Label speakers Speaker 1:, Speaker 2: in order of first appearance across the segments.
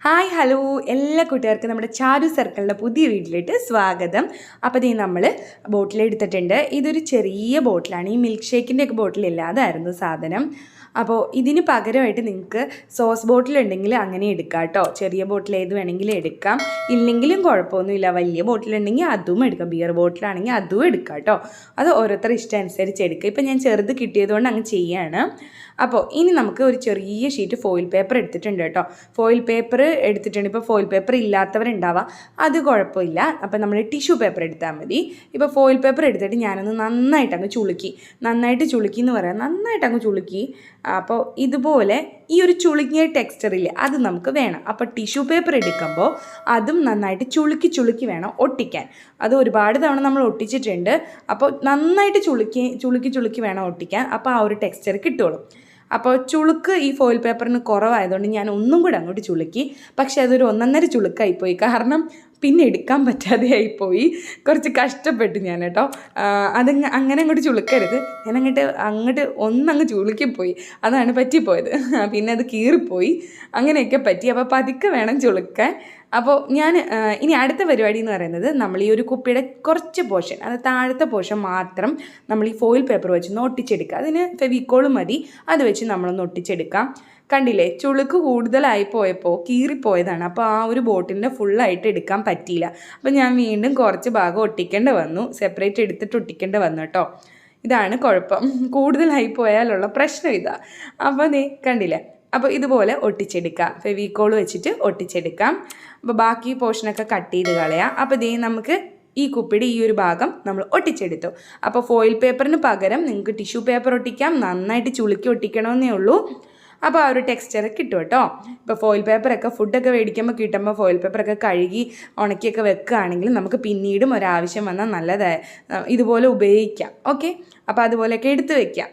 Speaker 1: Hi hello എല്ലാ കൂട്ടുകാർക്കും നമ്മുടെ ചാരു സർക്കിളിൻ്റെ പുതിയ വീട്ടിലേക്ക് സ്വാഗതം. അപ്പോൾ ഇതേ നമ്മൾ ബോട്ടിലെടുത്തിട്ടുണ്ട്. ഇതൊരു ചെറിയ ബോട്ടിലാണ്. ഈ മിൽക്ക് ഷേക്കിൻ്റെയൊക്കെ ബോട്ടിലില്ലാതായിരുന്നു സാധനം. അപ്പോൾ ഇതിന് പകരമായിട്ട് നിങ്ങൾക്ക് സോസ് ബോട്ടിലുണ്ടെങ്കിൽ അങ്ങനെ എടുക്കാം കേട്ടോ. ചെറിയ ബോട്ടിൽ ഏത് വേണമെങ്കിലും എടുക്കാം, ഇല്ലെങ്കിലും കുഴപ്പമൊന്നുമില്ല. വലിയ ബോട്ടിലുണ്ടെങ്കിൽ അതും എടുക്കാം, ബിയർ ബോട്ടിലാണെങ്കിൽ അതും എടുക്കാം കേട്ടോ. അത് ഓരോരുത്തർ ഇഷ്ടം അനുസരിച്ച് എടുക്കുക. ഇപ്പം ഞാൻ ചെറുത് കിട്ടിയതുകൊണ്ട് അങ്ങ് ചെയ്യാണ്. അപ്പോൾ ഇനി നമുക്ക് ഒരു ചെറിയ ഷീറ്റ് ഫോയിൽ പേപ്പർ എടുത്തിട്ടുണ്ട് കേട്ടോ. ഫോയിൽ പേപ്പർ എടുത്തിട്ടുണ്ട്. ഇപ്പോൾ ഫോയിൽ പേപ്പർ ഇല്ലാത്തവരുണ്ടാവാം, അത് കുഴപ്പമില്ല. അപ്പോൾ നമ്മൾ ടിഷ്യൂ പേപ്പർ എടുത്താൽ മതി. ഇപ്പോൾ ഫോയിൽ പേപ്പർ എടുത്തിട്ട് ഞാനൊന്ന് നന്നായിട്ട് അങ്ങ് ചുളുക്കി എന്ന് പറയാം, നന്നായിട്ട് അങ്ങ് ചുളുക്കി. അപ്പോൾ ഇതുപോലെ ഈ ഒരു ചുളുങ്ങിയ ടെക്സ്ചറില്ലേ അത് നമുക്ക് വേണം. അപ്പോൾ ടിഷ്യൂ പേപ്പർ എടുക്കുമ്പോൾ അതും നന്നായിട്ട് ചുളുക്കി വേണം ഒട്ടിക്കാൻ. അത് ഒരുപാട് തവണ നമ്മൾ ഒട്ടിച്ചിട്ടുണ്ട്. അപ്പോൾ നന്നായിട്ട് ചുളുക്കി വേണം ഒട്ടിക്കാൻ. അപ്പോൾ ആ ഒരു ടെക്സ്ചർ കിട്ടുള്ളൂ. അപ്പോൾ ചുളുക്ക് ഈ ഫോയിൽ പേപ്പറിന് കുറവായതുകൊണ്ട് ഞാൻ ഒന്നും കൂടെ അങ്ങോട്ട് ചുളുക്കി. പക്ഷേ അതൊരു ഒന്നൊന്നര ചുളുക്കായിപ്പോയി, കാരണം പിന്നെ എടുക്കാൻ പറ്റാതെ ആയിപ്പോയി. കുറച്ച് കഷ്ടപ്പെട്ടു ഞാൻ കേട്ടോ. അങ്ങനെ അങ്ങോട്ട് ചുളുക്കരുത്. ഞാൻ അങ്ങോട്ട് ഒന്നങ്ങ് ചുളുക്കിപ്പോയി, അതാണ് പറ്റിപ്പോയത്. പിന്നെ അത് കീറിപ്പോയി, അങ്ങനെയൊക്കെ പറ്റി. അപ്പോൾ പതുക്കെ വേണം ചുളുക്കാൻ. അപ്പോൾ ഞാൻ ഇനി അടുത്ത പരിപാടി എന്ന് പറയുന്നത്, നമ്മൾ ഈ ഒരു കുപ്പിയുടെ കുറച്ച് പോർഷൻ, അത് താഴത്തെ പോർഷൻ മാത്രം നമ്മൾ ഈ ഫോയിൽ പേപ്പർ വെച്ചൊന്ന് ഒട്ടിച്ചെടുക്കുക. അതിന് ഫെവിക്കോളും മതി, അത് വെച്ച് നമ്മളൊന്ന് ഒട്ടിച്ചെടുക്കാം. കണ്ടില്ലേ, ചുളുക്ക് കൂടുതലായി പോയപ്പോൾ കീറിപ്പോയതാണ്. അപ്പോൾ ആ ഒരു ബോട്ടിലിൻ്റെ ഫുള്ളായിട്ട് എടുക്കാൻ പറ്റിയില്ല. അപ്പോൾ ഞാൻ വീണ്ടും കുറച്ച് ഭാഗം ഒട്ടിക്കേണ്ടി വന്നു, സെപ്പറേറ്റ് എടുത്തിട്ട് ഒട്ടിക്കേണ്ടി വന്നു കേട്ടോ. ഇതാണ് കുഴപ്പം, കൂടുതലായി പോയാലുള്ള പ്രശ്നം ഇതാ. അപ്പോൾ നീ കണ്ടില്ലേ, അപ്പോൾ ഇതുപോലെ ഒട്ടിച്ചെടുക്കാം, ഫെവിക്കോൾ വെച്ചിട്ട് ഒട്ടിച്ചെടുക്കാം. അപ്പോൾ ബാക്കി പോർഷനൊക്കെ കട്ട് ചെയ്ത് കളയാം. അപ്പോൾ ഇതേ നമുക്ക് ഈ കുപ്പിയുടെ ഈ ഒരു ഭാഗം നമ്മൾ ഒട്ടിച്ചെടുത്തു. അപ്പോൾ ഫോയിൽ പേപ്പറിന് പകരം നിങ്ങൾക്ക് ടിഷ്യൂ പേപ്പർ ഒട്ടിക്കാം, നന്നായിട്ട് ചുളുക്കി ഒട്ടിക്കണമെന്നേ ഉള്ളൂ. അപ്പോൾ ആ ഒരു ടെക്സ്ചർ കിട്ടും കേട്ടോ. ഇപ്പോൾ ഫോയിൽ പേപ്പറൊക്കെ ഫുഡൊക്കെ മേടിക്കുമ്പോൾ കിട്ടുമ്പോൾ ഫോയിൽ പേപ്പറൊക്കെ കഴുകി ഉണക്കിയൊക്കെ വെക്കുകയാണെങ്കിൽ നമുക്ക് പിന്നീടും ഒരാവശ്യം വന്നാൽ നല്ലതായി ഇതുപോലെ ഉപയോഗിക്കാം. ഓക്കെ, അപ്പോൾ അതുപോലെയൊക്കെ എടുത്ത് വയ്ക്കാം.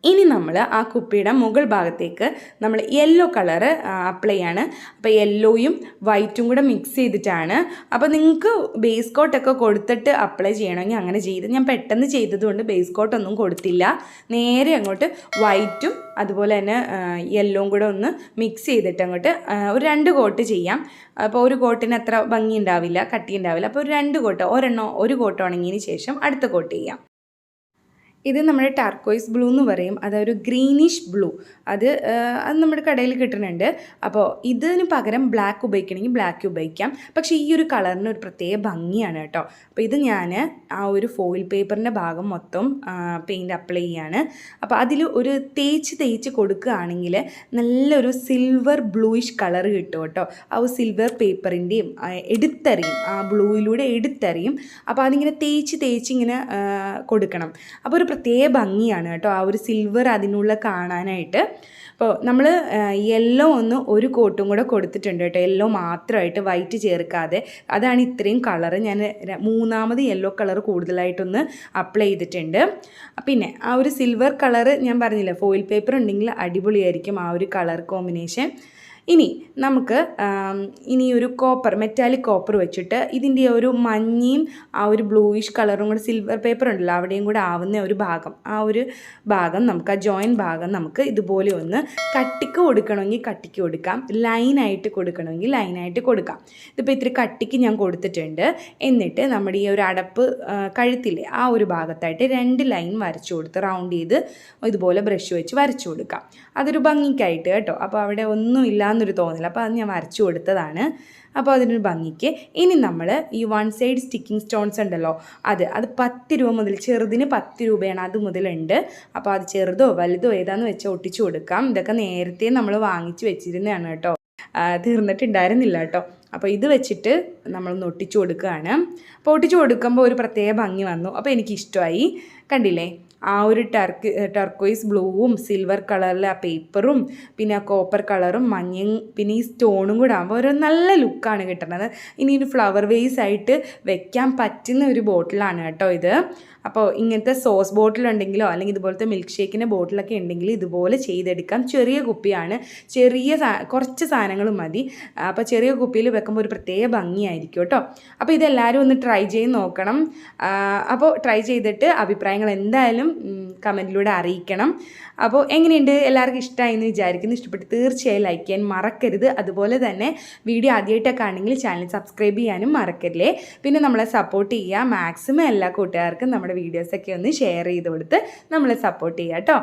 Speaker 1: ഇനി നമ്മൾ ആ കുപ്പിയുടെ മുകൾ ഭാഗത്തേക്ക് നമ്മൾ യെല്ലോ കളറ് അപ്ലൈ ചെയ്യാണ്. അപ്പോൾ യെല്ലോയും വൈറ്റും കൂടെ മിക്സ് ചെയ്തിട്ടാണ്. അപ്പോൾ നിങ്ങൾക്ക് ബേസ് കോട്ടൊക്കെ കൊടുത്തിട്ട് അപ്ലൈ ചെയ്യണമെങ്കിൽ അങ്ങനെ ചെയ്ത്, ഞാൻ പെട്ടെന്ന് ചെയ്തതുകൊണ്ട് ബേസ് കോട്ടൊന്നും കൊടുത്തില്ല. നേരെ അങ്ങോട്ട് വൈറ്റും അതുപോലെ തന്നെ യെല്ലോയും കൂടെ ഒന്ന് മിക്സ് ചെയ്തിട്ട് അങ്ങോട്ട് ഒരു 2 കോട്ട് ചെയ്യാം. അപ്പോൾ ഒരു കോട്ടിന് അത്ര ഭംഗി ഉണ്ടാവില്ല, കട്ടി ഉണ്ടാവില്ല. അപ്പോൾ ഒരു 2 കോട്ട്, ഒരു കോട്ട് ഉണങ്ങിയതിന് ശേഷം അടുത്ത കോട്ട് ചെയ്യാം. ഇത് നമ്മുടെ ടർക്കോയിസ് ബ്ലൂ എന്ന് പറയും, അതൊരു ഗ്രീനിഷ് ബ്ലൂ. അത് നമ്മുടെ കടയിൽ കിട്ടുന്നുണ്ട്. അപ്പോൾ ഇതിന് പകരം ബ്ലാക്ക് ഉപയോഗിക്കണമെങ്കിൽ ബ്ലാക്ക് ഉപയോഗിക്കാം. പക്ഷേ ഈ ഒരു കളറിന് ഒരു പ്രത്യേക ഭംഗിയാണ് കേട്ടോ. അപ്പോൾ ഇത് ഞാൻ ആ ഒരു ഫോയിൽ പേപ്പറിൻ്റെ ഭാഗം മൊത്തം പെയിൻറ്റ് അപ്ലൈ ചെയ്യാണ്. അപ്പോൾ അതിൽ ഒരു തേച്ച് കൊടുക്കുകയാണെങ്കിൽ നല്ലൊരു സിൽവർ ബ്ലൂയിഷ് കളർ കിട്ടും കേട്ടോ. ആ ഒരു സിൽവർ പേപ്പറിൻ്റെയും എടുത്തറിയും, ആ ബ്ലൂയിലൂടെ എടുത്തറിയും. അപ്പോൾ അതിങ്ങനെ തേച്ച് ഇങ്ങനെ കൊടുക്കണം. അപ്പോൾ ഒരു പ്രത്യേക ഭംഗിയാണ് കേട്ടോ ആ ഒരു സിൽവർ അതിനുള്ള കാണാനായിട്ട്. അപ്പോൾ നമ്മൾ യെല്ലോ ഒരു കോട്ടും കൂടെ കൊടുത്തിട്ടുണ്ട് കേട്ടോ, യെല്ലോ മാത്രമായിട്ട്, വൈറ്റ് ചേർക്കാതെ. അതാണ് ഇത്രയും കളറ്. ഞാൻ 3ാമത് യെല്ലോ കളർ കൂടുതലായിട്ടൊന്ന് അപ്ലൈ ചെയ്തിട്ടുണ്ട്. പിന്നെ ആ ഒരു സിൽവർ കളറ് ഞാൻ പറഞ്ഞില്ല, ഫോയിൽ പേപ്പർ ഉണ്ടെങ്കിൽ അടിപൊളിയായിരിക്കും ആ ഒരു കളർ കോമ്പിനേഷൻ. ഇനി നമുക്ക് ഒരു മെറ്റാലിക് കോപ്പർ വെച്ചിട്ട് ഇതിൻ്റെ ഒരു മഞ്ഞയും ആ ഒരു ബ്ലൂയിഷ് കളറും കൂടെ സിൽവർ പേപ്പർ ഉണ്ടല്ലോ അവിടെയും കൂടെ ആവുന്ന ഒരു ഭാഗം, ആ ഒരു ഭാഗം നമുക്ക്, ആ ജോയിൻറ്റ് ഭാഗം നമുക്ക് ഇതുപോലെ ഒന്ന് കട്ടിക്ക് കൊടുക്കണമെങ്കിൽ കട്ടിക്ക് കൊടുക്കാം, ലൈനായിട്ട് കൊടുക്കണമെങ്കിൽ ലൈനായിട്ട് കൊടുക്കാം. ഇതിപ്പോൾ ഇത്തിരി കട്ടിക്ക് ഞാൻ കൊടുത്തിട്ടുണ്ട്. എന്നിട്ട് നമ്മുടെ ഈ ഒരു അടപ്പ് കഴുത്തില്ലേ ആ ഒരു ഭാഗത്തായിട്ട് 2 ലൈൻ വരച്ചു കൊടുത്ത് റൗണ്ട് ചെയ്ത് ഇതുപോലെ ബ്രഷ് വെച്ച് വരച്ചു കൊടുക്കാം. അതൊരു ഭംഗിക്കായിട്ട് കേട്ടോ. അപ്പോൾ അവിടെ ഒന്നും ഇല്ലാന്നൊരു തോന്നില്ല, അപ്പോൾ അത് ഞാൻ വരച്ചു കൊടുത്തതാണ്. അപ്പോൾ അതിനൊരു ഭംഗിക്ക്. ഇനി നമ്മൾ ഈ 1 സൈഡ് സ്റ്റിക്കിംഗ് സ്റ്റോൺസ് ഉണ്ടല്ലോ, അത് 10 രൂപ മുതൽ, ചെറുതിന് 10 രൂപയാണ്, അത് മുതലുണ്ട്. അപ്പോൾ അത് ചെറുതോ വലുതോ ഏതാണെന്ന് വെച്ചാൽ ഒട്ടിച്ചു കൊടുക്കാം. ഇതൊക്കെ നേരത്തെ നമ്മൾ വാങ്ങിച്ച് വെച്ചിരുന്നതാണ് കേട്ടോ, തീർന്നിട്ടുണ്ടായിരുന്നില്ല കേട്ടോ. അപ്പോൾ ഇത് വെച്ചിട്ട് നമ്മളൊന്ന് ഒട്ടിച്ചു കൊടുക്കുകയാണ്. അപ്പോൾ ഒട്ടിച്ചു കൊടുക്കുമ്പോൾ ഒരു പ്രത്യേക ഭംഗി വന്നു. അപ്പോൾ എനിക്കിഷ്ടമായി. കണ്ടില്ലേ, ആ ഒരു ടർക്കോയിസ് ബ്ലൂവും സിൽവർ കളറിലെ ആ പേപ്പറും പിന്നെ ആ കോപ്പർ കളറും മഞ്ഞയും പിന്നെ ഈ സ്റ്റോണും കൂടെ ആകുമ്പോൾ ഒരു നല്ല ലുക്കാണ് കിട്ടുന്നത്. ഇനി ഒരു ഫ്ലവർ വേസ് ആയിട്ട് വെക്കാൻ പറ്റുന്ന ഒരു ബോട്ടിലാണ് കേട്ടോ ഇത്. അപ്പോൾ ഇങ്ങനത്തെ സോസ് ബോട്ടിലുണ്ടെങ്കിലോ അല്ലെങ്കിൽ ഇതുപോലത്തെ മിൽക്ക് ഷേക്കിൻ്റെ ബോട്ടിലൊക്കെ ഉണ്ടെങ്കിൽ ഇതുപോലെ ചെയ്തെടുക്കാം. ചെറിയ കുപ്പിയാണ്, കുറച്ച് സാധനങ്ങളും മതി. അപ്പോൾ ചെറിയ കുപ്പിയിൽ വെക്കുമ്പോൾ ഒരു പ്രത്യേക ഭംഗിയായിരിക്കും കേട്ടോ. അപ്പോൾ ഇതെല്ലാവരും ഒന്ന് ട്രൈ ചെയ്ത് നോക്കണം. അപ്പോൾ ട്രൈ ചെയ്തിട്ട് അഭിപ്രായങ്ങൾ എന്തായാലും എന്തായാലും കമൻറ്റിലൂടെ അറിയിക്കണം. അപ്പോൾ എങ്ങനെയുണ്ട്, എല്ലാവർക്കും ഇഷ്ടമായി എന്ന് വിചാരിക്കുന്നു. ഇഷ്ടപ്പെട്ട് തീർച്ചയായും ലൈക്ക് ചെയ്യാൻ മറക്കരുത്. അതുപോലെ തന്നെ വീഡിയോ ആദ്യമായിട്ടൊക്കെ ആണെങ്കിൽ ചാനൽ സബ്സ്ക്രൈബ് ചെയ്യാനും മറക്കരുതേ. പിന്നെ നമ്മളെ സപ്പോർട്ട് ചെയ്യുക. മാക്സിമം എല്ലാ കൂട്ടുകാർക്കും നമ്മുടെ വീഡിയോസൊക്കെ ഒന്ന് ഷെയർ ചെയ്ത് കൊടുത്ത് നമ്മളെ സപ്പോർട്ട് ചെയ്യുക കേട്ടോ.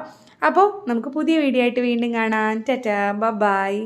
Speaker 1: അപ്പോൾ നമുക്ക് പുതിയ വീഡിയോ ആയിട്ട് വീണ്ടും കാണാം. ടാറ്റാ, ബൈ.